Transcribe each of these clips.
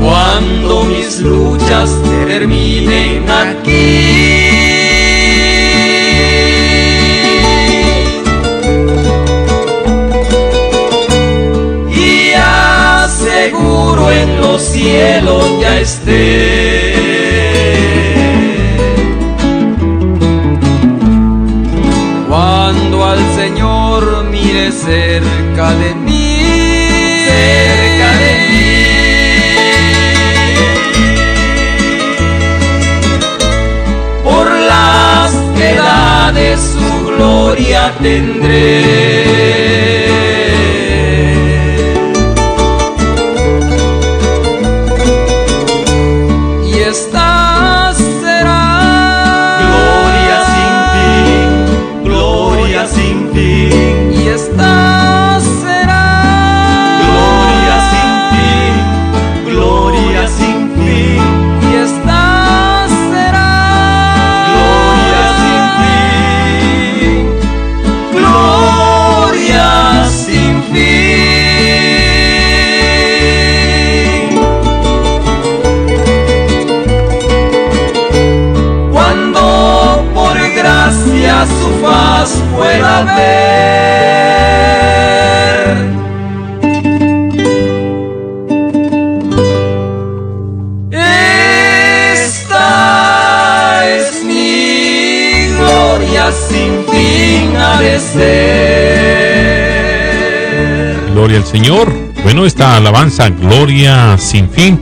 Cuando mis luchas terminen aquí, y aseguro en los cielos ya esté, cuando al Señor mire cerca de mí, cerca de mí, de su gloria tendré. Y esta será gloria sin fin, gloria sin fin. Y esta será gloria sin fin, gloria sin fin. Y esta su faz pueda ver. Esta es mi gloria sin fin ha de ser. Gloria al Señor. Bueno, esta alabanza, gloria sin fin,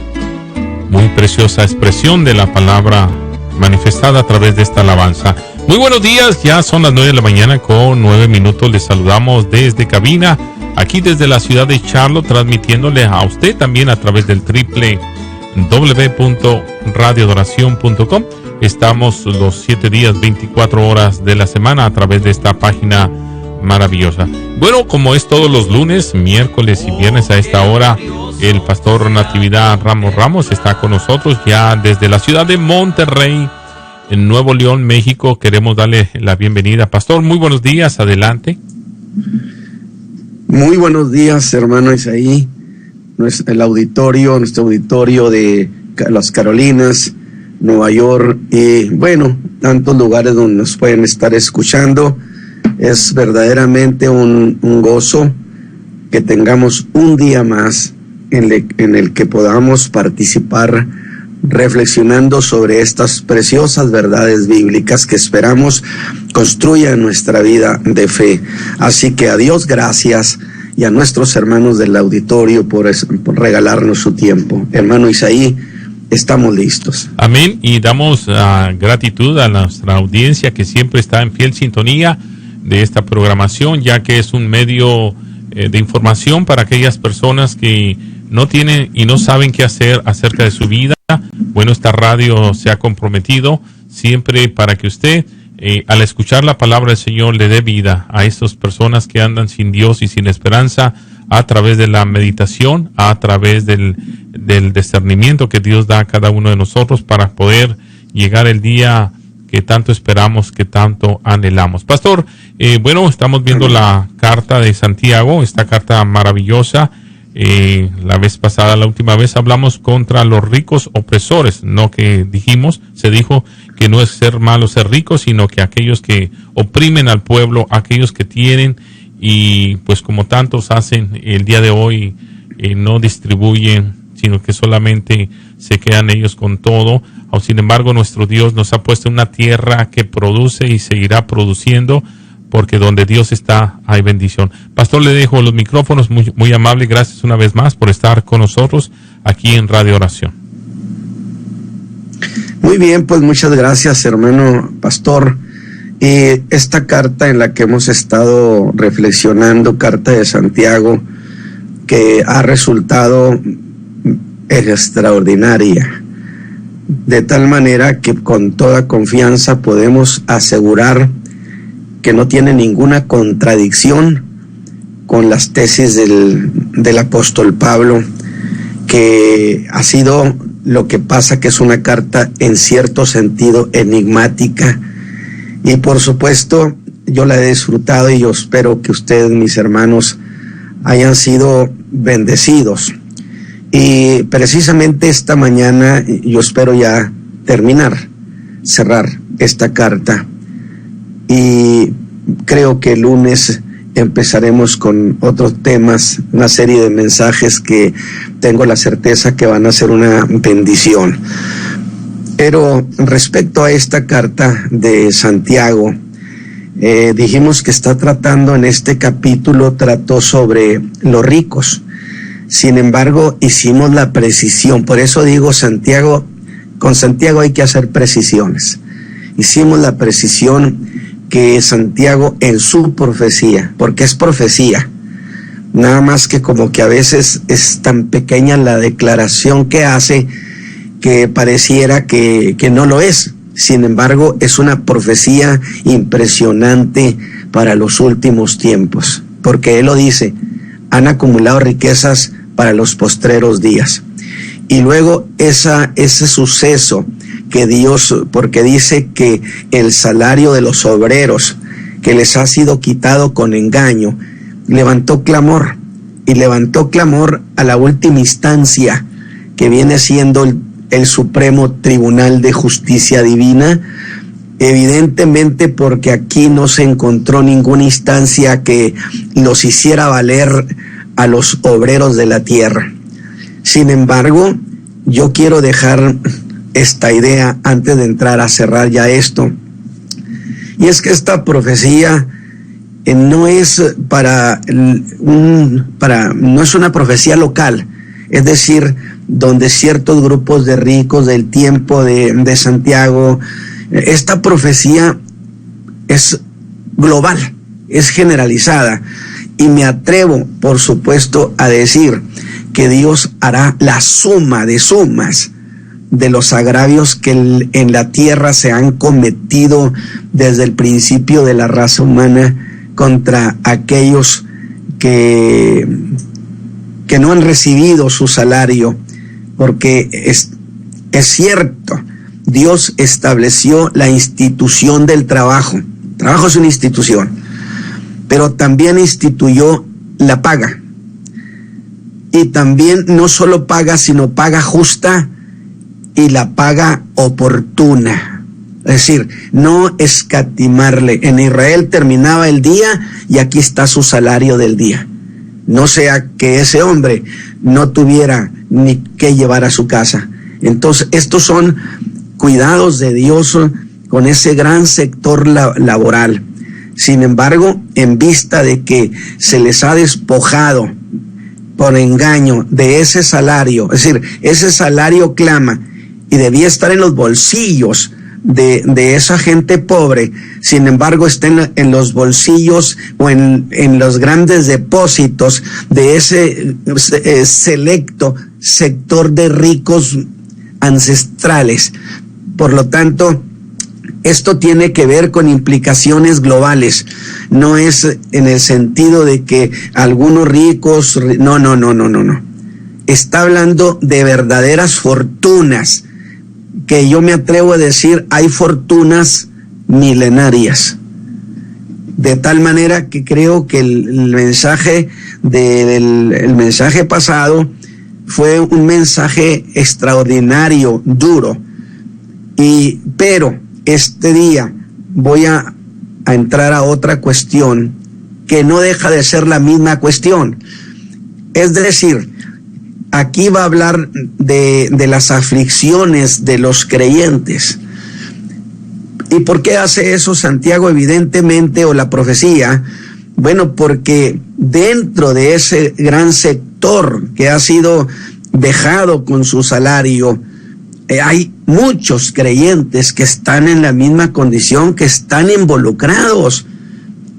muy preciosa expresión de la palabra manifestada a través de esta alabanza. Muy buenos días, ya son las 9 de la mañana con 9 minutos. Les saludamos desde cabina, aquí desde la ciudad de Charlotte, transmitiéndole a usted también a través del www.radioadoración.com. Estamos los 7 días, 24 horas de la semana a través de esta página maravillosa. Bueno, como es todos los lunes, miércoles y viernes a esta hora, el pastor Natividad Ramos está con nosotros ya desde la ciudad de Monterrey, en Nuevo León, México. Queremos darle la bienvenida. Pastor, muy buenos días, adelante. Muy buenos días, hermano Isaí, nuestro auditorio de las Carolinas, Nueva York y bueno, tantos lugares donde nos pueden estar escuchando. Es verdaderamente un gozo que tengamos un día más en el que podamos participar reflexionando sobre estas preciosas verdades bíblicas que esperamos construyan nuestra vida de fe. Así que a Dios gracias y a nuestros hermanos del auditorio por regalarnos su tiempo. Hermano Isaí, estamos listos. Amén, y damos gratitud a nuestra audiencia que siempre está en fiel sintonía de esta programación, ya que es un medio de información para aquellas personas que no tienen y no saben qué hacer acerca de su vida. Bueno, esta radio se ha comprometido siempre para que usted, al escuchar la palabra del Señor, le dé vida a estas personas que andan sin Dios y sin esperanza, a través de la meditación, a través del discernimiento que Dios da a cada uno de nosotros para poder llegar el día que tanto esperamos, que tanto anhelamos. Pastor, bueno, estamos viendo la carta de Santiago, esta carta maravillosa. La última vez hablamos contra los ricos opresores, no que se dijo que no es ser malo ser rico, sino que aquellos que oprimen al pueblo, aquellos que tienen y pues como tantos hacen el día de hoy, no distribuyen, sino que solamente se quedan ellos con todo. Sin embargo, nuestro Dios nos ha puesto en una tierra que produce y seguirá produciendo, porque donde Dios está hay bendición. Pastor, le dejo los micrófonos, muy, muy amable. Gracias una vez más por estar con nosotros aquí en Radio Oración. Muy bien, pues muchas gracias, hermano pastor. Esta carta en la que hemos estado reflexionando, carta de Santiago, que ha resultado extraordinaria, de tal manera que con toda confianza podemos asegurar que no tiene ninguna contradicción con las tesis del apóstol Pablo, que ha sido lo que pasa que es una carta en cierto sentido enigmática, y por supuesto yo la he disfrutado y yo espero que ustedes, mis hermanos, hayan sido bendecidos. Y precisamente esta mañana yo espero ya cerrar esta carta, y creo que el lunes empezaremos con otros temas, una serie de mensajes que tengo la certeza que van a ser una bendición. Pero respecto a esta carta de Santiago, dijimos que está tratando en este capítulo, trató sobre los ricos. Sin embargo, hicimos la precisión, por eso digo Santiago, con Santiago hay que hacer precisiones. Hicimos la precisión que Santiago en su profecía, porque es profecía, nada más que como que a veces es tan pequeña la declaración que hace que pareciera que no lo es. Sin embargo, es una profecía impresionante para los últimos tiempos, porque él lo dice: han acumulado riquezas para los postreros días. Y luego ese suceso que Dios, porque dice que el salario de los obreros que les ha sido quitado con engaño, levantó clamor a la última instancia, que viene siendo el Supremo Tribunal de Justicia Divina, evidentemente porque aquí no se encontró ninguna instancia que los hiciera valer a los obreros de la tierra. Sin embargo, yo quiero dejar esta idea antes de entrar a cerrar ya esto, y es que esta profecía no es no es una profecía local, es decir, donde ciertos grupos de ricos del tiempo de Santiago. Esta profecía es global, es generalizada, y me atrevo, por supuesto, a decir que Dios hará la suma de sumas de los agravios que en la tierra se han cometido desde el principio de la raza humana contra aquellos que no han recibido su salario, porque es cierto, Dios estableció la institución del trabajo. El trabajo es una institución, pero también instituyó la paga. Y también no solo paga, sino paga justa y la paga oportuna. Es decir, no escatimarle. En Israel terminaba el día y aquí está su salario del día. No sea que ese hombre no tuviera ni qué llevar a su casa. Entonces, estos son cuidados de Dios con ese gran sector laboral. Sin embargo, en vista de que se les ha despojado por engaño de ese salario, es decir, ese salario clama y debía estar en los bolsillos de esa gente pobre, sin embargo está en los bolsillos o en los grandes depósitos de ese selecto sector de ricos ancestrales. Por lo tanto, esto tiene que ver con implicaciones globales, no es en el sentido de que algunos ricos, no. Está hablando de verdaderas fortunas, que yo me atrevo a decir, hay fortunas milenarias. De tal manera que creo que el mensaje el mensaje pasado fue un mensaje extraordinario, duro, pero este día voy a entrar a otra cuestión que no deja de ser la misma cuestión. Es decir, aquí va a hablar de las aflicciones de los creyentes. ¿Y por qué hace eso Santiago, evidentemente, o la profecía? Bueno, porque dentro de ese gran sector que ha sido dejado con su salario, hay muchos creyentes que están en la misma condición, que están involucrados.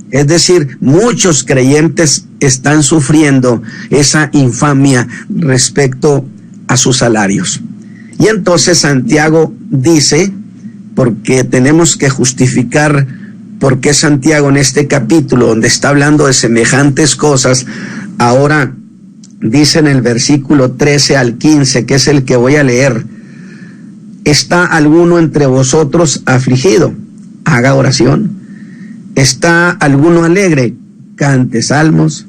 Es decir, muchos creyentes están sufriendo esa infamia respecto a sus salarios. Y entonces Santiago dice, porque tenemos que justificar por qué Santiago en este capítulo, donde está hablando de semejantes cosas, ahora dice en el versículo 13 al 15, que es el que voy a leer: ¿está alguno entre vosotros afligido? Haga oración. ¿Está alguno alegre? Cante salmos.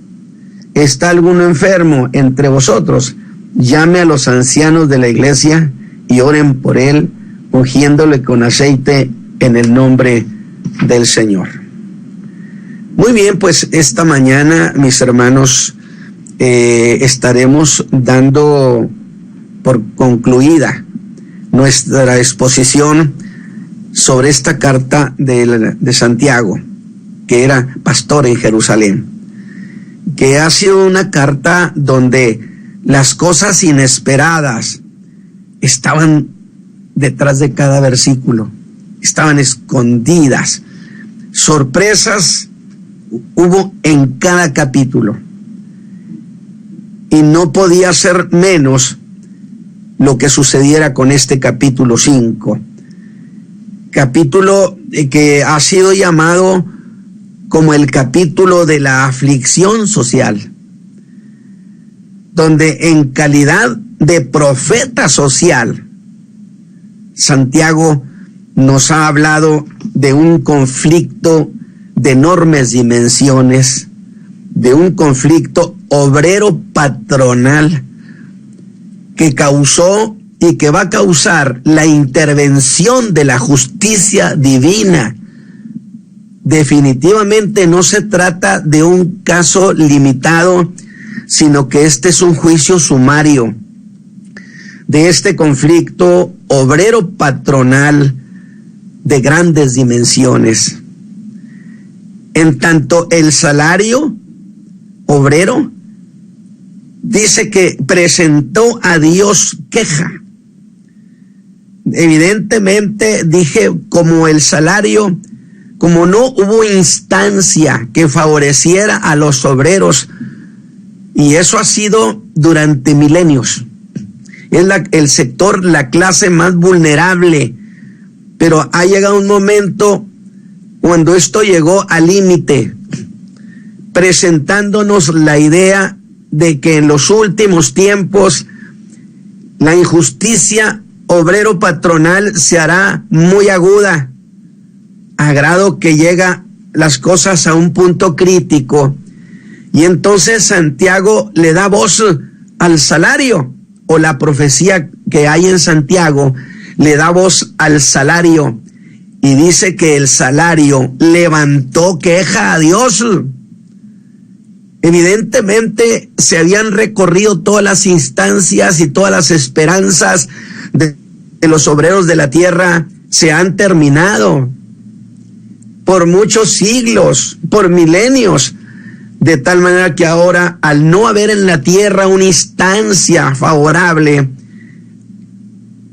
¿Está alguno enfermo entre vosotros? Llame a los ancianos de la iglesia y oren por él, ungiéndole con aceite en el nombre del Señor. Muy bien, pues esta mañana, mis hermanos, estaremos dando por concluida nuestra exposición sobre esta carta de Santiago, que era pastor en Jerusalén, que ha sido una carta donde las cosas inesperadas estaban detrás de cada versículo, estaban escondidas, sorpresas hubo en cada capítulo, y no podía ser menos lo que sucediera con este capítulo 5, capítulo que ha sido llamado como el capítulo de la aflicción social, donde en calidad de profeta social, Santiago nos ha hablado de un conflicto de enormes dimensiones, de un conflicto obrero-patronal que causó y que va a causar la intervención de la justicia divina. Definitivamente no se trata de un caso limitado, sino que este es un juicio sumario de este conflicto obrero-patronal de grandes dimensiones. En tanto, el salario obrero dice que presentó a Dios queja. Evidentemente, dije, como el salario, como no hubo instancia que favoreciera a los obreros, y eso ha sido durante milenios. Es el sector, la clase más vulnerable, pero ha llegado un momento cuando esto llegó al límite, presentándonos la idea de que en los últimos tiempos la injusticia obrero-patronal se hará muy aguda, a grado que llega las cosas a un punto crítico, y entonces Santiago le da voz al salario, o la profecía que hay en Santiago le da voz al salario, y dice que el salario levantó queja a Dios. Evidentemente se habían recorrido todas las instancias y todas las esperanzas de los obreros de la tierra se han terminado por muchos siglos, por milenios, de tal manera que ahora, al no haber en la tierra una instancia favorable,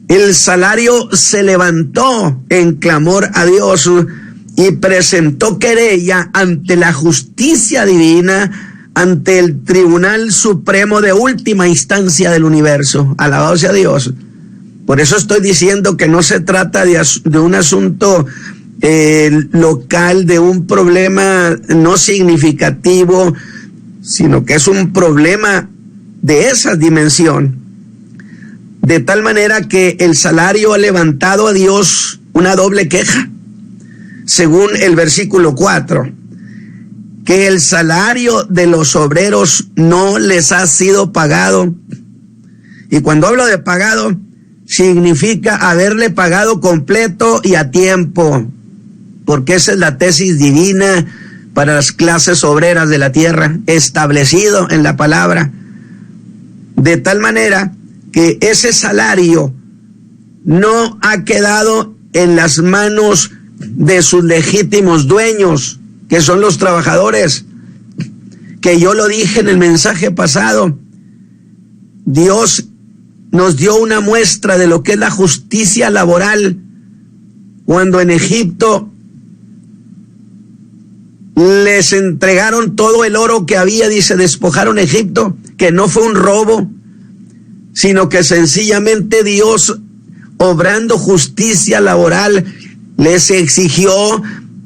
el salario se levantó en clamor a Dios y presentó querella ante la justicia divina, ante el Tribunal Supremo de última instancia del universo. Alabado sea Dios. Por eso estoy diciendo que no se trata de un asunto local, de un problema no significativo, sino que es un problema de esa dimensión. De tal manera que el salario ha levantado a Dios una doble queja, según el versículo 4, que el salario de los obreros no les ha sido pagado. Y cuando hablo de pagado, significa haberle pagado completo y a tiempo, porque esa es la tesis divina para las clases obreras de la tierra, establecido en la palabra, de tal manera que ese salario no ha quedado en las manos de sus legítimos dueños, que son los trabajadores, que yo lo dije en el mensaje pasado. Dios nos dio una muestra de lo que es la justicia laboral cuando en Egipto les entregaron todo el oro que había, dice, despojaron Egipto, que no fue un robo, sino que sencillamente Dios, obrando justicia laboral, les exigió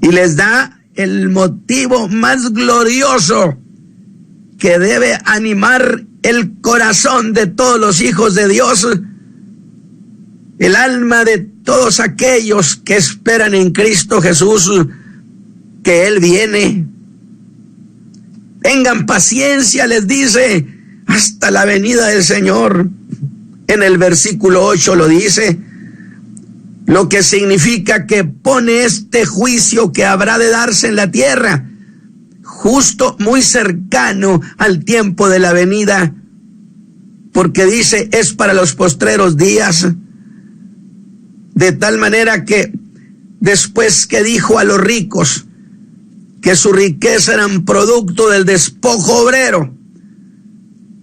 y les da el motivo más glorioso que debe animar el corazón de todos los hijos de Dios, el alma de todos aquellos que esperan en Cristo Jesús, que Él viene. Tengan paciencia, les dice, hasta la venida del Señor. En el versículo 8 lo dice, lo que significa que pone este juicio que habrá de darse en la tierra, justo muy cercano al tiempo de la venida, porque dice, es para los postreros días, de tal manera que después que dijo a los ricos que su riqueza eran producto del despojo obrero,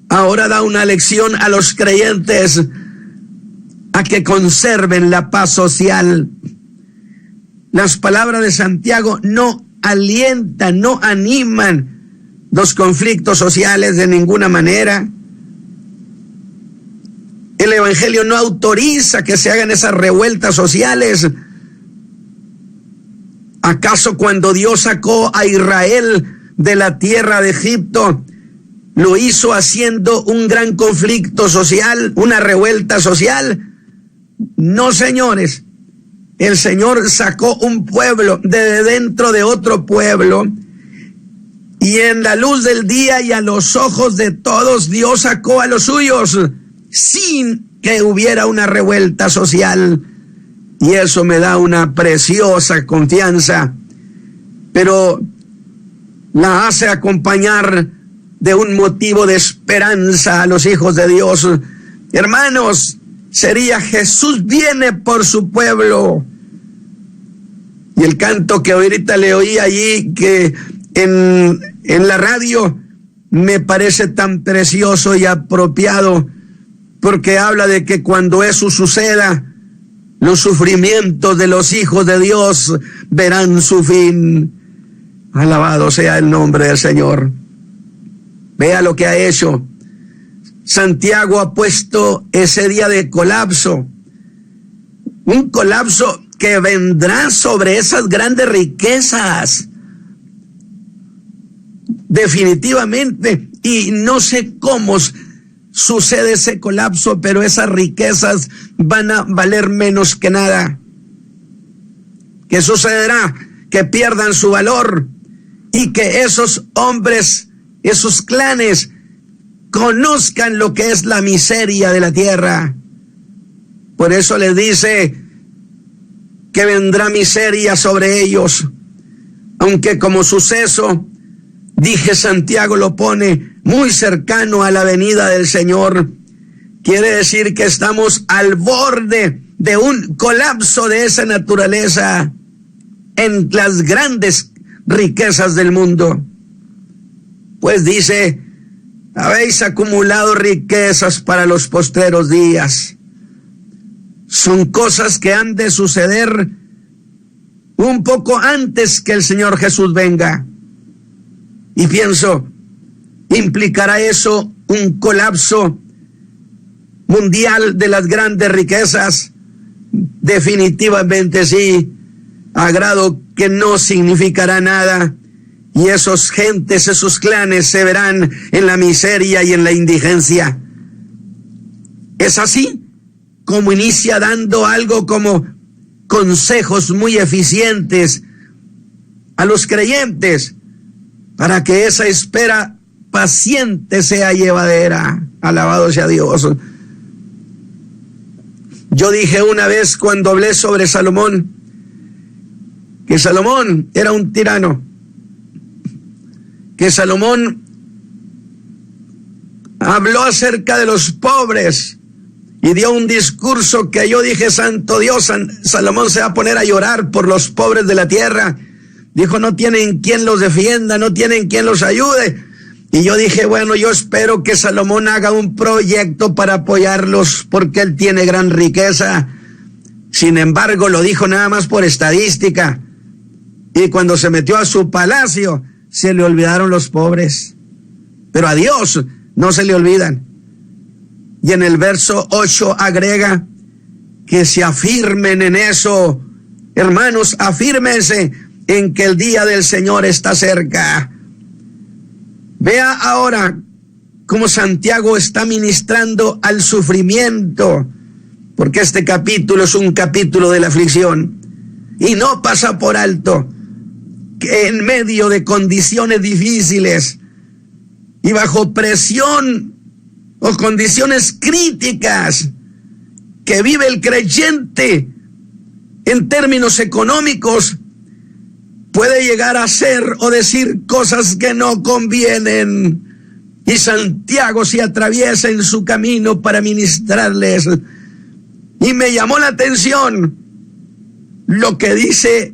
ahora da una lección a los creyentes a que conserven la paz social. Las palabras de Santiago no alientan, no animan los conflictos sociales de ninguna manera. El Evangelio no autoriza que se hagan esas revueltas sociales. ¿Acaso cuando Dios sacó a Israel de la tierra de Egipto, lo hizo haciendo un gran conflicto social, una revuelta social? No, señores. El Señor sacó un pueblo de dentro de otro pueblo, y en la luz del día y a los ojos de todos, Dios sacó a los suyos sin que hubiera una revuelta social. Y eso me da una preciosa confianza, pero la hace acompañar de un motivo de esperanza a los hijos de Dios. Hermanos, sería Jesús viene por su pueblo. Y el canto que ahorita le oí allí, que en la radio, me parece tan precioso y apropiado, porque habla de que cuando eso suceda, los sufrimientos de los hijos de Dios verán su fin. Alabado sea el nombre del Señor. Vea lo que ha hecho. Santiago ha puesto ese día de colapso, un colapso que vendrá sobre esas grandes riquezas, definitivamente, y no sé cómo sucede ese colapso, pero esas riquezas van a valer menos que nada. ¿Qué sucederá? Que pierdan su valor y que esos hombres, esos clanes, conozcan lo que es la miseria de la tierra. Por eso les dice que vendrá miseria sobre ellos, aunque como suceso, dije, Santiago lo pone muy cercano a la venida del Señor. Quiere decir que estamos al borde de un colapso de esa naturaleza en las grandes riquezas del mundo. Pues dice, habéis acumulado riquezas para los postreros días. Son cosas que han de suceder un poco antes que el Señor Jesús venga. Y pienso, ¿implicará eso un colapso mundial de las grandes riquezas? Definitivamente sí, a grado que no significará nada, y esos gentes, esos clanes se verán en la miseria y en la indigencia. Es así como inicia dando algo como consejos muy eficientes a los creyentes para que esa espera paciente sea llevadera. Alabado sea Dios. Yo dije una vez cuando hablé sobre Salomón, que Salomón era un tirano, que Salomón habló acerca de los pobres y dio un discurso que yo dije, santo Dios, Salomón se va a poner a llorar por los pobres de la tierra. Dijo, no tienen quien los defienda, no tienen quien los ayude. Y yo dije, bueno, yo espero que Salomón haga un proyecto para apoyarlos, porque él tiene gran riqueza. Sin embargo, lo dijo nada más por estadística. Y cuando se metió a su palacio, se le olvidaron los pobres. Pero a Dios no se le olvidan. Y en el verso 8 agrega que se afirmen en eso. Hermanos, afírmense en que el día del Señor está cerca. Vea ahora cómo Santiago está ministrando al sufrimiento, porque este capítulo es un capítulo de la aflicción, y no pasa por alto que en medio de condiciones difíciles y bajo presión o condiciones críticas que vive el creyente en términos económicos, puede llegar a hacer o decir cosas que no convienen. Y Santiago se atraviesa en su camino para ministrarles. Y me llamó la atención lo que dice,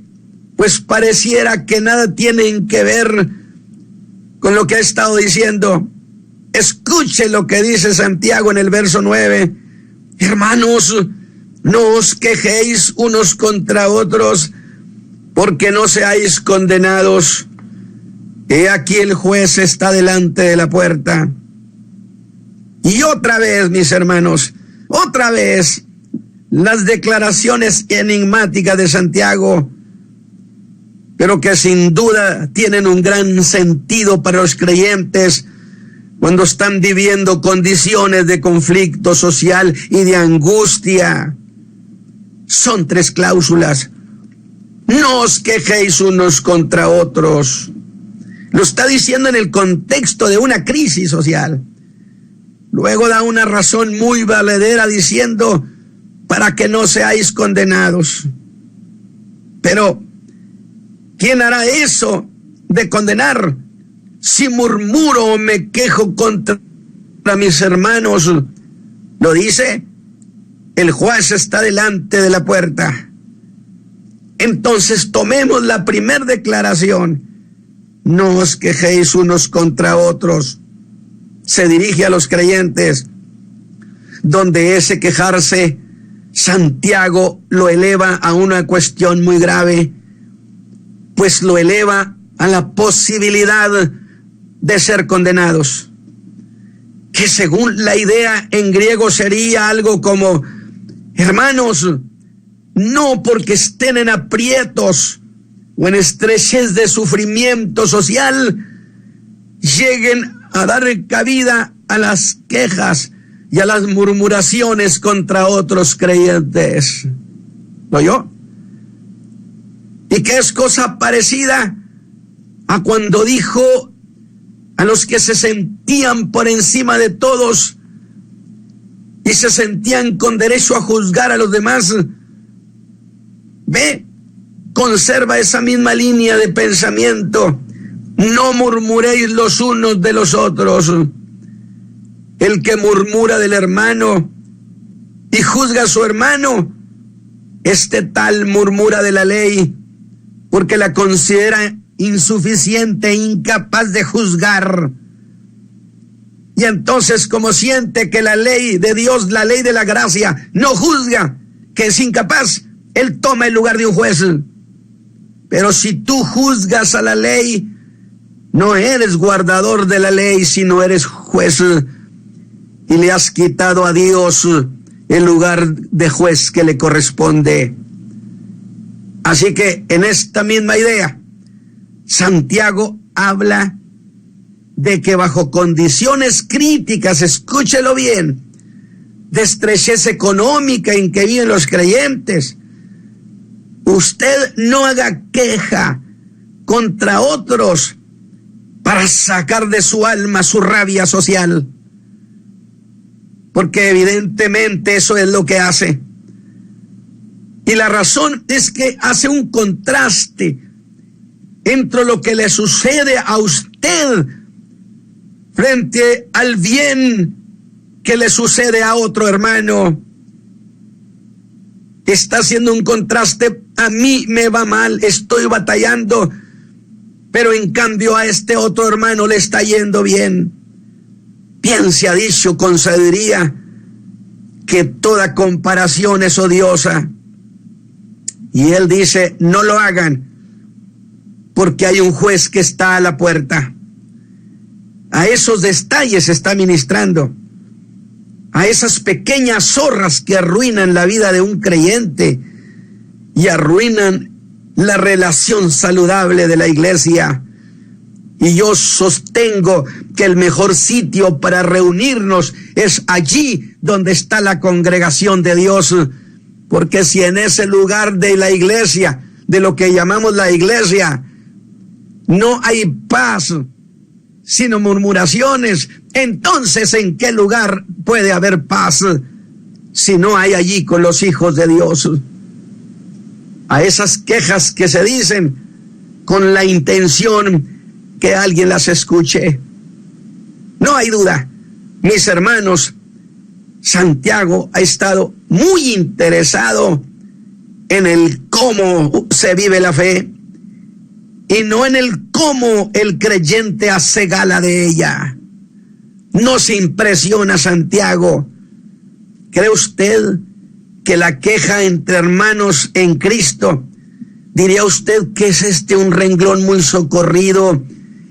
pues pareciera que nada tienen que ver con lo que ha estado diciendo. Escuche lo que dice Santiago en el verso 9. Hermanos, no os quejéis unos contra otros, porque no seáis condenados. He aquí el juez está delante de la puerta. Y otra vez, mis hermanos, otra vez, las declaraciones enigmáticas de Santiago, pero que sin duda tienen un gran sentido para los creyentes cuando están viviendo condiciones de conflicto social y de angustia. Son 3 cláusulas. No os quejéis unos contra otros. Lo está diciendo en el contexto de una crisis social. Luego da una razón muy valedera diciendo, para que no seáis condenados. Pero, ¿quién hará eso de condenar? Si murmuro o me quejo contra mis hermanos, lo dice, el juez está delante de la puerta. Entonces tomemos la primera declaración. No os quejéis unos contra otros. Se dirige a los creyentes, donde ese quejarse, Santiago lo eleva a una cuestión muy grave, pues lo eleva a la posibilidad de ser condenados, que según la idea en griego sería algo como, hermanos, no porque estén en aprietos o en estrechez de sufrimiento social, lleguen a dar cabida a las quejas y a las murmuraciones contra otros creyentes. ¿Lo oyó? Y que es cosa parecida a cuando dijo a los que se sentían por encima de todos y se sentían con derecho a juzgar a los demás. Ve, conserva esa misma línea de pensamiento. No murmuréis los unos de los otros. El que murmura del hermano y juzga a su hermano, este tal murmura de la ley, porque la considera insuficiente e incapaz de juzgar. Y entonces, como siente que la ley de Dios, la ley de la gracia, no juzga, que es incapaz, él toma el lugar de un juez. Pero si tú juzgas a la ley, no eres guardador de la ley, sino eres juez, y le has quitado a Dios el lugar de juez que le corresponde. Así que en esta misma idea, Santiago habla de que bajo condiciones críticas, escúchelo bien, de estrechez económica en que viven los creyentes, usted no haga queja contra otros para sacar de su alma su rabia social, porque evidentemente eso es lo que hace. Y la razón es que hace un contraste entre lo que le sucede a usted frente al bien que le sucede a otro hermano. Está haciendo un contraste. A mí me va mal, estoy batallando, pero en cambio a este otro hermano le está yendo bien. Bien se ha dicho con sabiduría que toda comparación es odiosa. Y él dice, no lo hagan, porque hay un juez que está a la puerta. A esos detalles está ministrando, a esas pequeñas zorras que arruinan la vida de un creyente y arruinan la relación saludable de la iglesia. Y yo sostengo que el mejor sitio para reunirnos es allí donde está la congregación de Dios. Porque si en ese lugar de la iglesia, de lo que llamamos la iglesia, no hay paz, sino murmuraciones, entonces ¿en qué lugar puede haber paz si no hay allí con los hijos de Dios? A esas quejas que se dicen con la intención que alguien las escuche. No hay duda, mis hermanos, Santiago ha estado muy interesado en el cómo se vive la fe y no en el cómo el creyente hace gala de ella. No se impresiona Santiago. ¿Cree usted que la queja entre hermanos en Cristo, diría usted que es un renglón muy socorrido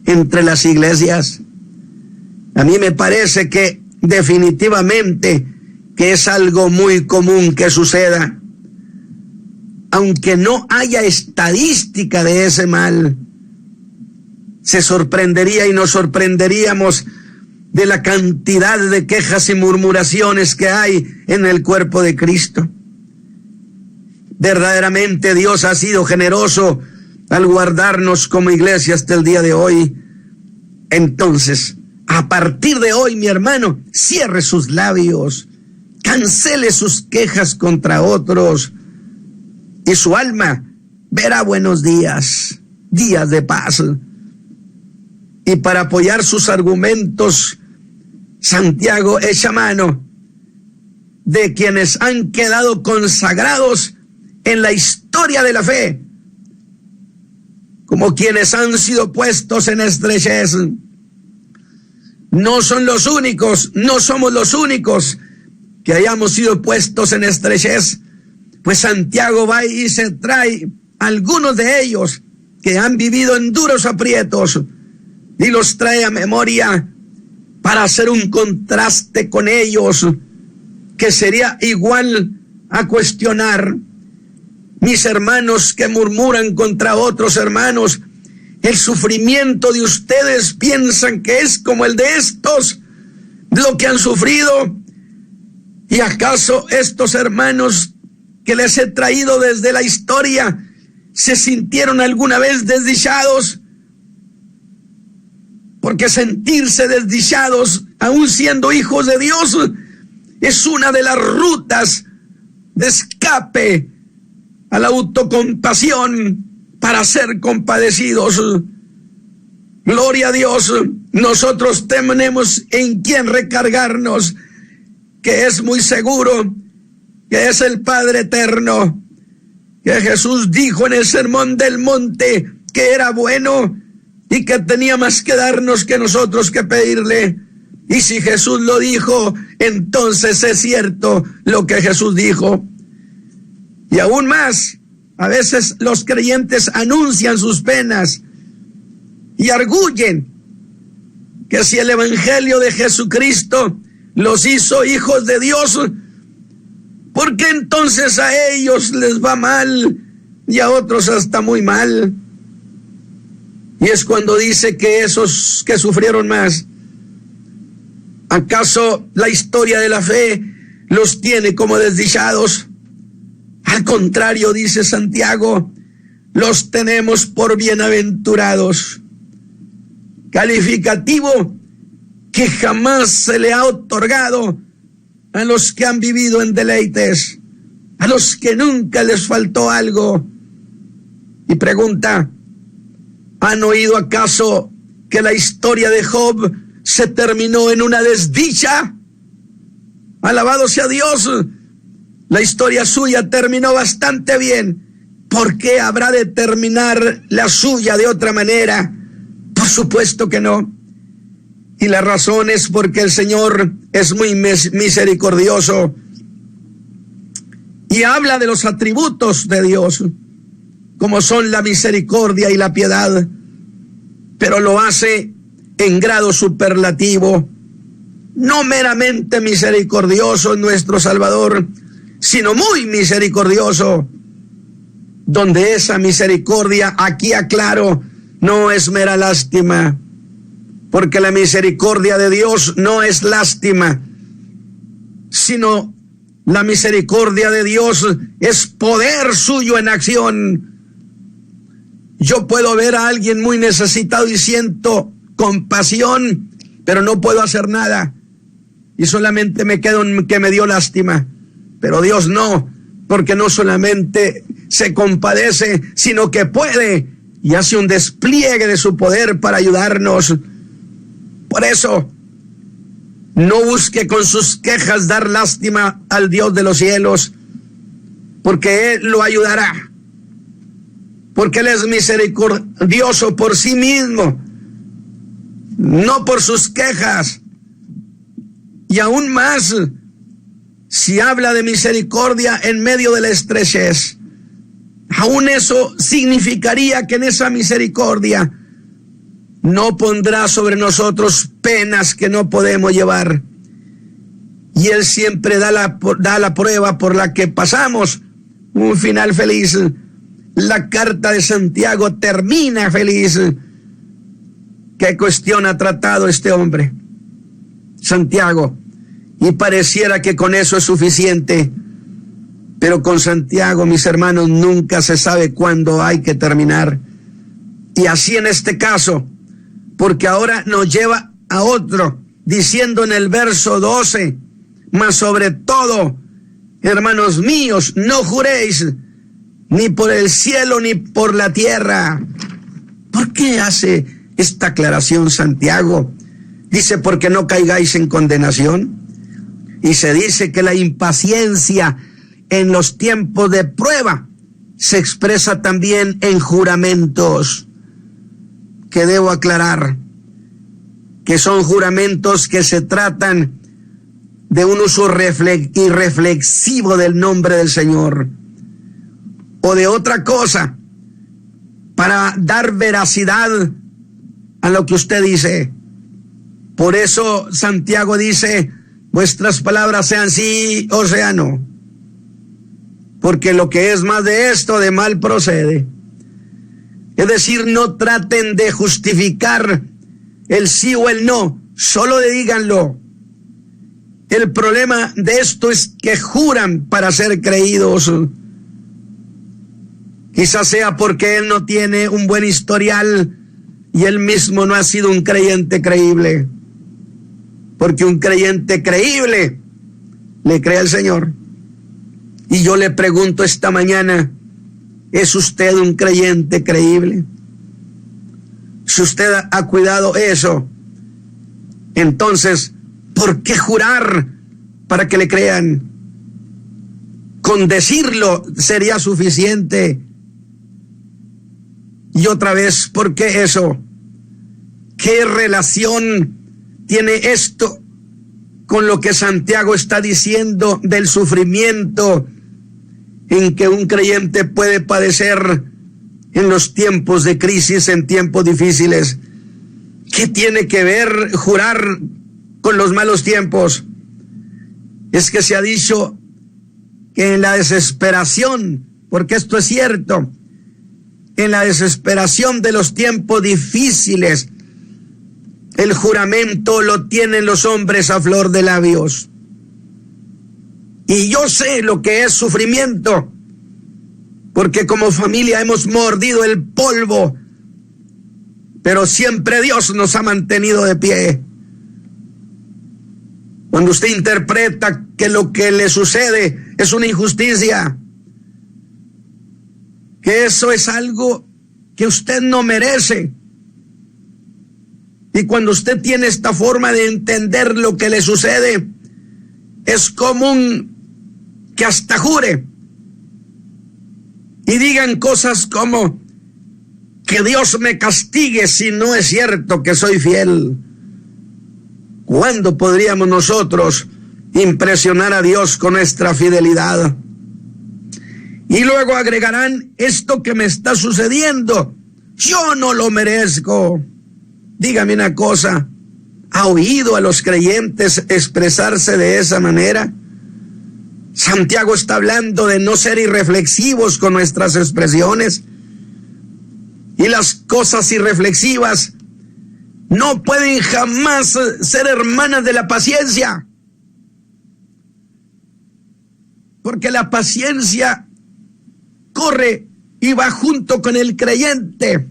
entre las iglesias? A mí me parece que definitivamente que es algo muy común que suceda, aunque no haya estadística de ese mal. Se sorprendería y nos sorprenderíamos de la cantidad de quejas y murmuraciones que hay en el cuerpo de Cristo. Verdaderamente Dios ha sido generoso al guardarnos como iglesia hasta el día de hoy. Entonces, a partir de hoy, mi hermano, cierre sus labios, cancele sus quejas contra otros, y su alma verá buenos días, días de paz. Y para apoyar sus argumentos, Santiago echa mano de quienes han quedado consagrados en la historia de la fe, como quienes han sido puestos en estrechez. No son los únicos, no somos los únicos que hayamos sido puestos en estrechez, pues Santiago va y se trae algunos de ellos que han vivido en duros aprietos y los trae a memoria para hacer un contraste con ellos, que sería igual a cuestionar: mis hermanos que murmuran contra otros hermanos, ¿el sufrimiento de ustedes piensan que es como el de estos, lo que han sufrido? ¿Y acaso estos hermanos que les he traído desde la historia se sintieron alguna vez desdichados? Porque sentirse desdichados, aún siendo hijos de Dios, es una de las rutas de escape a la autocompasión para ser compadecidos. Gloria a Dios, nosotros tenemos en quien recargarnos, que es muy seguro, que es el Padre eterno, que Jesús dijo en el Sermón del Monte que era bueno y que tenía más que darnos que nosotros que pedirle. Y si Jesús lo dijo, entonces es cierto lo que Jesús dijo. Y aún más, a veces los creyentes anuncian sus penas y arguyen que si el evangelio de Jesucristo los hizo hijos de Dios, ¿por qué entonces a ellos les va mal y a otros hasta muy mal? Y es cuando dice que esos que sufrieron más, ¿acaso la historia de la fe los tiene como desdichados? Al contrario, dice Santiago, los tenemos por bienaventurados, calificativo que jamás se le ha otorgado a los que han vivido en deleites, a los que nunca les faltó algo. Y pregunta: ¿han oído acaso que la historia de Job se terminó en una desdicha? Alabado sea Dios, la historia suya terminó bastante bien. ¿Por qué habrá de terminar la suya de otra manera? Por supuesto que no. Y la razón es porque el Señor es muy misericordioso y habla de los atributos de Dios, como son la misericordia y la piedad, pero lo hace en grado superlativo. No meramente misericordioso nuestro Salvador, sino muy misericordioso. donde esa misericordia, aquí aclaro, no es mera lástima, porque la misericordia de Dios no es lástima, sino la misericordia de Dios es poder suyo en acción. Yo puedo ver a alguien muy necesitado y siento compasión, pero no puedo hacer nada, y solamente me quedo en que me dio lástima. Pero Dios no, porque no solamente se compadece, sino que puede y hace un despliegue de su poder para ayudarnos. Por eso, no busque con sus quejas dar lástima al Dios de los cielos, porque Él lo ayudará, porque Él es misericordioso por sí mismo, no por sus quejas. Y aún más, si habla de misericordia en medio de la estrechez, aún eso significaría que en esa misericordia no pondrá sobre nosotros penas que no podemos llevar. Y Él siempre da la prueba por la que pasamos un final feliz. La carta de Santiago termina feliz. ¿Qué cuestión ha tratado este hombre, Santiago? Y pareciera que con eso es suficiente. Pero con Santiago, mis hermanos, nunca se sabe cuándo hay que terminar. Y así en este caso, porque ahora nos lleva a otro, diciendo en el verso 12, mas sobre todo, hermanos míos, no juréis ni por el cielo ni por la tierra. ¿Por qué hace esta aclaración Santiago? Dice, porque no caigáis en condenación. Y se dice que la impaciencia en los tiempos de prueba se expresa también en juramentos, que debo aclarar, que son juramentos que se tratan de un uso irreflexivo del nombre del Señor, o de otra cosa, para dar veracidad a lo que usted dice. Por eso Santiago dice, vuestras palabras sean sí o sea no, porque lo que es más de esto, de mal procede. Es decir, no traten de justificar el sí o el no, solo díganlo. El problema de esto es que juran para ser creídos. Quizás sea porque él no tiene un buen historial y él mismo no ha sido un creyente creíble. Porque un creyente creíble le cree al Señor. Y yo le pregunto esta mañana, ¿es usted un creyente creíble? Si usted ha cuidado eso, entonces, ¿por qué jurar para que le crean? Con decirlo sería suficiente. Y otra vez, ¿por qué eso? ¿Qué relación tiene esto con lo que Santiago está diciendo del sufrimiento en que un creyente puede padecer en los tiempos de crisis, en tiempos difíciles? ¿Qué tiene que ver jurar con los malos tiempos? Es que se ha dicho que en la desesperación, porque esto es cierto, en la desesperación de los tiempos difíciles, el juramento lo tienen los hombres a flor de labios. Y yo sé lo que es sufrimiento, porque como familia hemos mordido el polvo, pero siempre Dios nos ha mantenido de pie. Cuando usted interpreta que lo que le sucede es una injusticia, que eso es algo que usted no merece, y cuando usted tiene esta forma de entender lo que le sucede, es común que hasta jure y digan cosas como que Dios me castigue si no es cierto que soy fiel. ¿Cuándo podríamos nosotros impresionar a Dios con nuestra fidelidad? Y luego agregarán, esto que me está sucediendo, yo no lo merezco. Dígame una cosa, ¿ha oído a los creyentes expresarse de esa manera? Santiago está hablando de no ser irreflexivos con nuestras expresiones. Y las cosas irreflexivas no pueden jamás ser hermanas de la paciencia. Porque la paciencia corre y va junto con el creyente.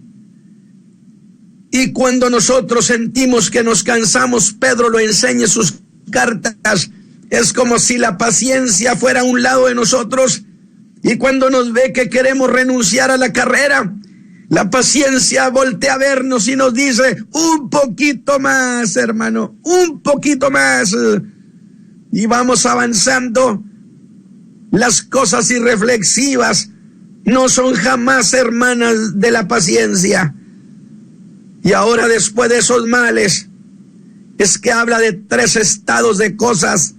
Y cuando nosotros sentimos que nos cansamos, Pedro lo enseña en sus cartas, es como si la paciencia fuera a un lado de nosotros, y cuando nos ve que queremos renunciar a la carrera, la paciencia voltea a vernos y nos dice: un poquito más, hermano, un poquito más. Y vamos avanzando. Las cosas irreflexivas no son jamás hermanas de la paciencia. Y ahora, después de esos males, es que habla de 3 estados de cosas,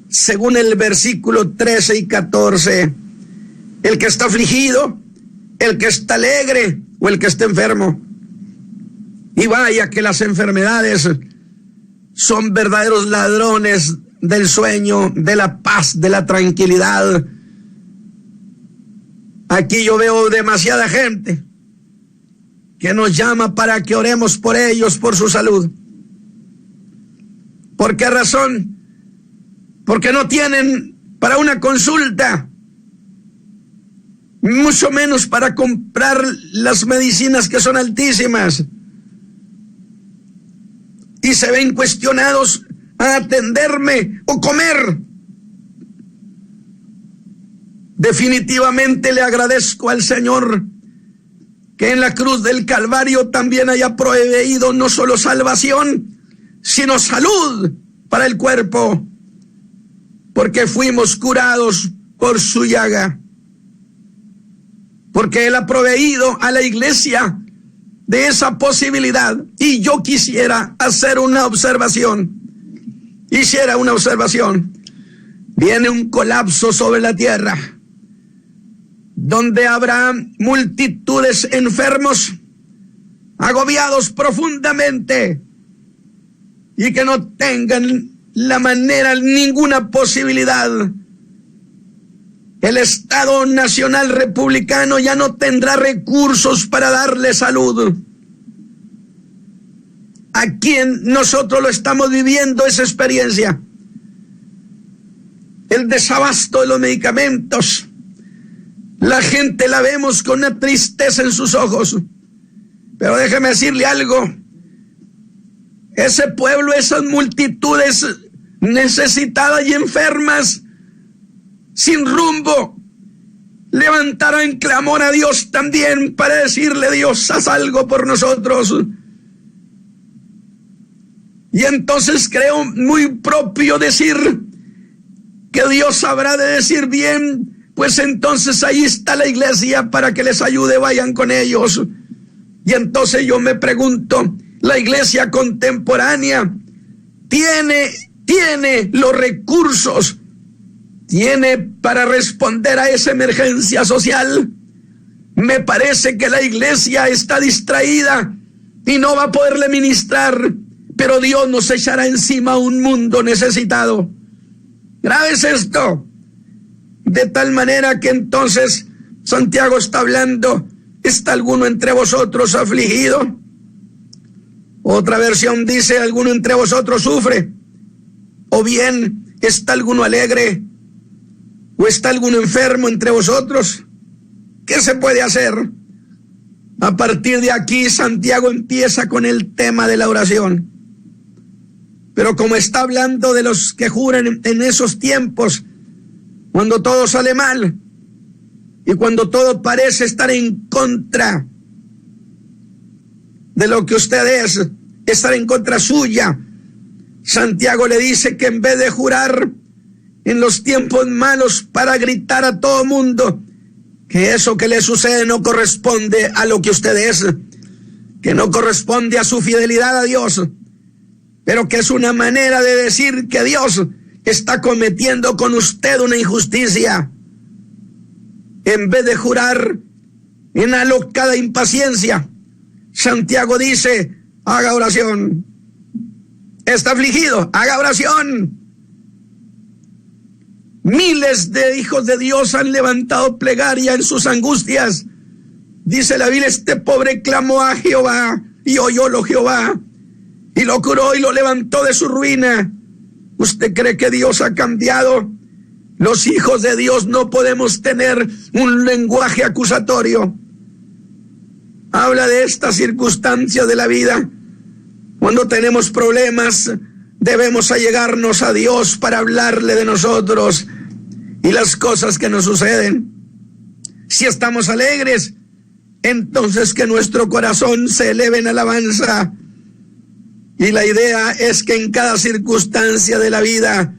según el versículo 13 y 14. El que está afligido, el que está alegre o el que está enfermo. Y vaya que las enfermedades son verdaderos ladrones del sueño, de la paz, de la tranquilidad. Aquí yo veo demasiada gente que nos llama para que oremos por ellos, por su salud. ¿Por qué razón? Porque no tienen para una consulta, mucho menos para comprar las medicinas que son altísimas. Y se ven cuestionados a atenderme o comer. Definitivamente le agradezco al Señor que en la cruz del Calvario también haya proveído no solo salvación, sino salud para el cuerpo, porque fuimos curados por su llaga. Porque Él ha proveído a la iglesia de esa posibilidad. Y yo quisiera hacer una observación. Viene un colapso sobre la tierra, donde habrá multitudes enfermos, agobiados profundamente, y que no tengan ninguna posibilidad. El Estado Nacional Republicano ya no tendrá recursos para darle salud. Aquí nosotros lo estamos viviendo, esa experiencia. El desabasto de los medicamentos. La gente la vemos con una tristeza en sus ojos. Pero déjeme decirle algo. Ese pueblo, esas multitudes necesitadas y enfermas, sin rumbo, levantarán clamor a Dios también para decirle: Dios, haz algo por nosotros. Y entonces creo muy propio decir que Dios habrá de decir: bien, pues entonces ahí está la iglesia para que les ayude, vayan con ellos. Y entonces yo me pregunto, la iglesia contemporánea tiene los recursos, tiene para responder a esa emergencia social. Me parece que la iglesia está distraída y no va a poderle ministrar, pero Dios nos echará encima un mundo necesitado. Grave es esto. De tal manera que entonces Santiago está hablando: ¿está alguno entre vosotros afligido? Otra versión dice: ¿alguno entre vosotros sufre? O bien, ¿está alguno alegre? ¿O está alguno enfermo entre vosotros? ¿Qué se puede hacer? A partir de aquí, Santiago empieza con el tema de la oración. Pero como está hablando de los que juran en esos tiempos, cuando todo sale mal y cuando todo parece estar en contra de lo que usted es, estar en contra suya, Santiago le dice que en vez de jurar en los tiempos malos para gritar a todo mundo que eso que le sucede no corresponde a lo que usted es, que no corresponde a su fidelidad a Dios, pero que es una manera de decir que Dios está cometiendo con usted una injusticia. En vez de jurar en alocada impaciencia, Santiago dice: haga oración. Está afligido, haga oración. Miles de hijos de Dios han levantado plegaria en sus angustias. Dice la Biblia, este pobre clamó a Jehová y oyólo Jehová y lo curó y lo levantó de su ruina. ¿Usted cree que Dios ha cambiado? Los hijos de Dios no podemos tener un lenguaje acusatorio. Habla de estas circunstancias de la vida. Cuando tenemos problemas, debemos allegarnos a Dios para hablarle de nosotros y las cosas que nos suceden. Si estamos alegres, entonces que nuestro corazón se eleve en alabanza. Y la idea es que en cada circunstancia de la vida,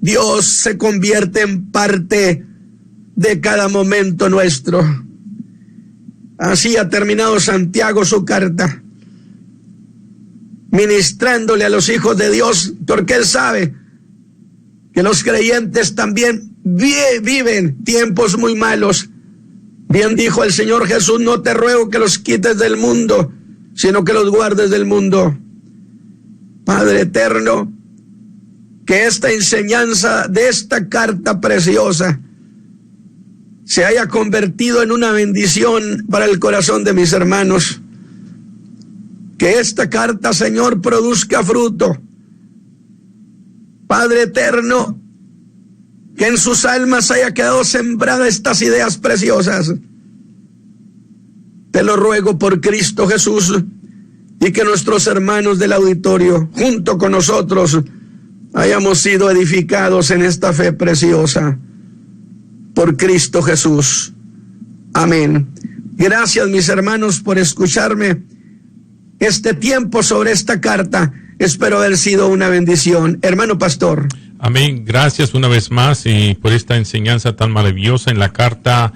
Dios se convierte en parte de cada momento nuestro. Así ha terminado Santiago su carta, ministrándole a los hijos de Dios, porque él sabe que los creyentes también viven tiempos muy malos. Bien dijo el Señor Jesús, no te ruego que los quites del mundo, sino que los guardes del mundo. Padre eterno, que esta enseñanza de esta carta preciosa se haya convertido en una bendición para el corazón de mis hermanos. Que esta carta, Señor, produzca fruto. Padre eterno, que en sus almas haya quedado sembrada estas ideas preciosas. Te lo ruego por Cristo Jesús, y que nuestros hermanos del auditorio, junto con nosotros, hayamos sido edificados en esta fe preciosa. Por Cristo Jesús. Amén. Gracias, mis hermanos, por escucharme este tiempo sobre esta carta. Espero haber sido una bendición. Hermano pastor. Amén. Gracias una vez más y por esta enseñanza tan maravillosa en la carta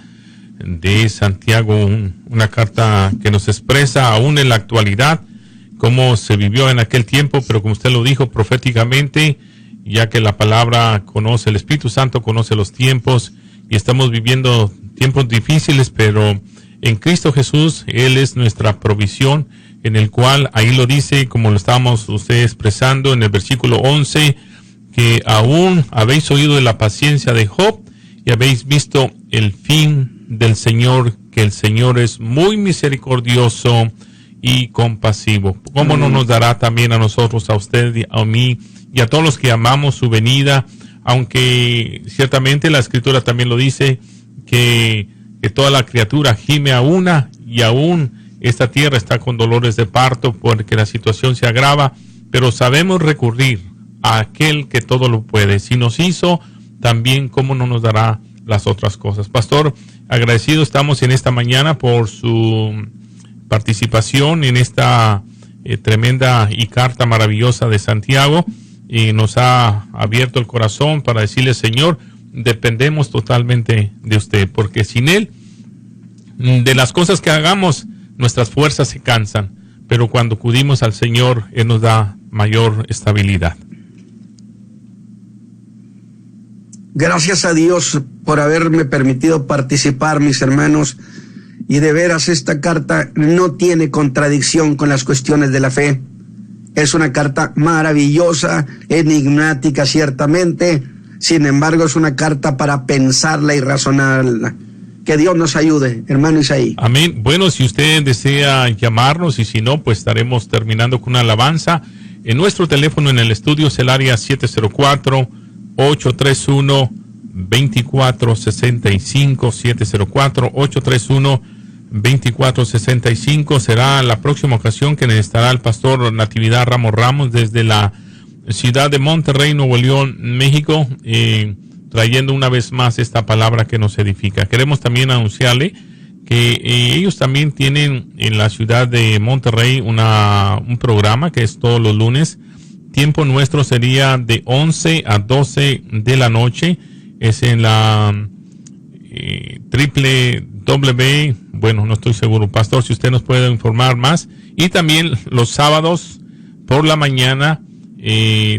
de Santiago, una carta que nos expresa aún en la actualidad cómo se vivió en aquel tiempo, pero como usted lo dijo proféticamente, ya que la palabra conoce, el Espíritu Santo conoce los tiempos y estamos viviendo tiempos difíciles, pero en Cristo Jesús, Él es nuestra provisión, en el cual, ahí lo dice, como lo estábamos usted expresando en el versículo 11, que aún habéis oído de la paciencia de Job y habéis visto el fin del Señor, que el Señor es muy misericordioso y compasivo. ¿Cómo no nos dará también a nosotros, a usted, a mí y a todos los que amamos su venida? Aunque ciertamente la Escritura también lo dice, que toda la criatura gime a una y aún esta tierra está con dolores de parto porque la situación se agrava, pero sabemos recurrir a aquel que todo lo puede. Si nos hizo, también cómo no nos dará las otras cosas. Pastor, agradecido estamos en esta mañana por su participación en esta tremenda y carta maravillosa de Santiago, y nos ha abierto el corazón para decirle, Señor, dependemos totalmente de usted, porque sin Él, de las cosas que hagamos, nuestras fuerzas se cansan, pero cuando acudimos al Señor, Él nos da mayor estabilidad. Gracias a Dios por haberme permitido participar, mis hermanos, y de veras esta carta no tiene contradicción con las cuestiones de la fe. Es una carta maravillosa, enigmática ciertamente, sin embargo es una carta para pensarla y razonarla. Que Dios nos ayude, hermano Isaí. Amén. Bueno, si usted desea llamarnos y si no, pues estaremos terminando con una alabanza. En nuestro teléfono en el estudio es el área 704-831-2465, 704-831-2465. Será la próxima ocasión que estará el pastor Natividad Ramos desde la ciudad de Monterrey, Nuevo León, México, trayendo una vez más esta palabra que nos edifica. Queremos también anunciarle que ellos también tienen en la ciudad de Monterrey un programa que es todos los lunes. Tiempo nuestro sería de 11 a 12 de la noche. Es en la bueno, no estoy seguro, pastor, si usted nos puede informar más. Y también los sábados por la mañana,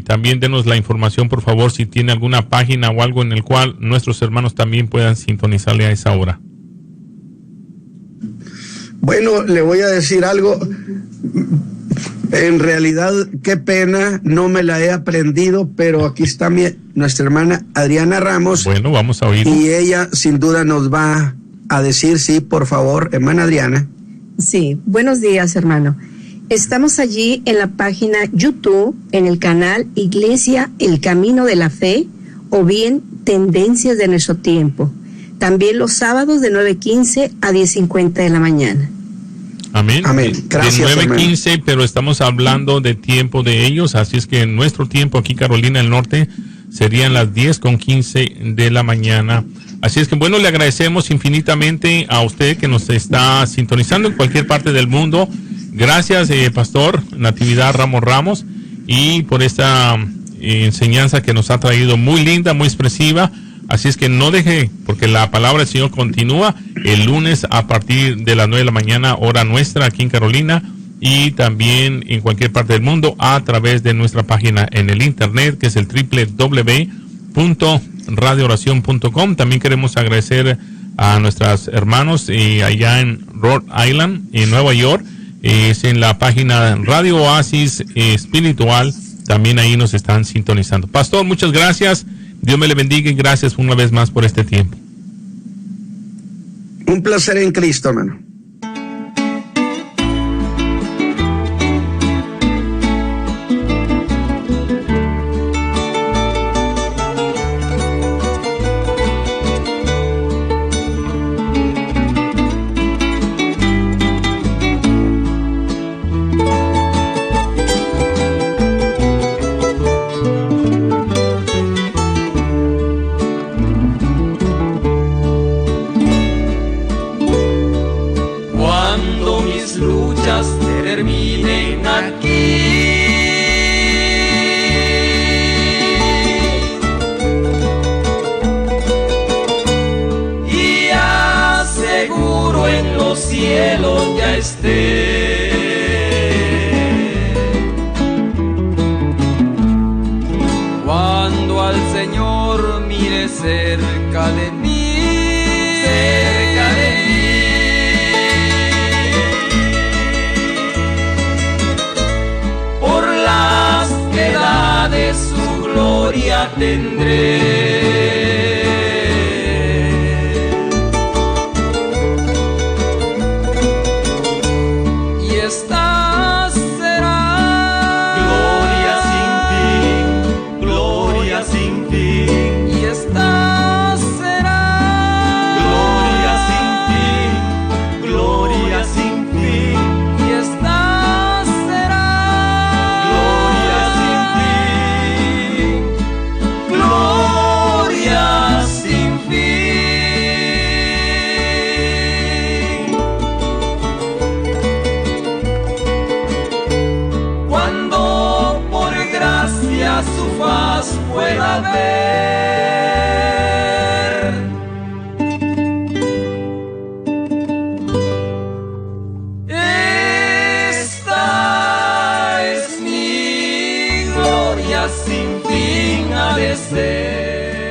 también denos la información, por favor, si tiene alguna página o algo en el cual nuestros hermanos también puedan sintonizarle a esa hora. Bueno, le voy a decir algo. En realidad, qué pena, no me la he aprendido, pero aquí está nuestra hermana Adriana Ramos. Bueno, vamos a oír. Y ella sin duda nos va a decir, sí, por favor, hermana Adriana. Sí, buenos días, hermano. Estamos allí en la página YouTube, en el canal Iglesia El Camino de la Fe, o bien Tendencias de Nuestro Tiempo. También los sábados de 9:15 a 10:50 de la mañana. Amén. Amén. Gracias, de 9:15, pero estamos hablando de tiempo de ellos, así es que nuestro tiempo aquí, Carolina del Norte, serían las 10:15 de la mañana. Así es que, bueno, le agradecemos infinitamente a usted que nos está sintonizando en cualquier parte del mundo. Gracias, Pastor Natividad Ramos, y por esta enseñanza que nos ha traído, muy linda, muy expresiva. Así es que no deje, porque la palabra del Señor continúa el lunes a partir de las 9 de la mañana, hora nuestra, aquí en Carolina, y también en cualquier parte del mundo a través de nuestra página en el internet, que es el www.radiooracion.com. También queremos agradecer a nuestros hermanos allá en Rhode Island, en Nueva York. Es en la página Radio Oasis Espiritual. También ahí nos están sintonizando. Pastor, muchas gracias. Dios me le bendiga y gracias una vez más por este tiempo. Un placer en Cristo, hermano. Terminen aquí y aseguro en los cielos ya esté. Cuando al Señor mire cerca de mí, cerca de mí, de su gloria tendré. Y esta será gloria sin fin, gloria sin fin. Y esta será gloria sin fin, gloria sin fin. Y esta su faz pueda ver. Esta es mi gloria sin fin ha de ser.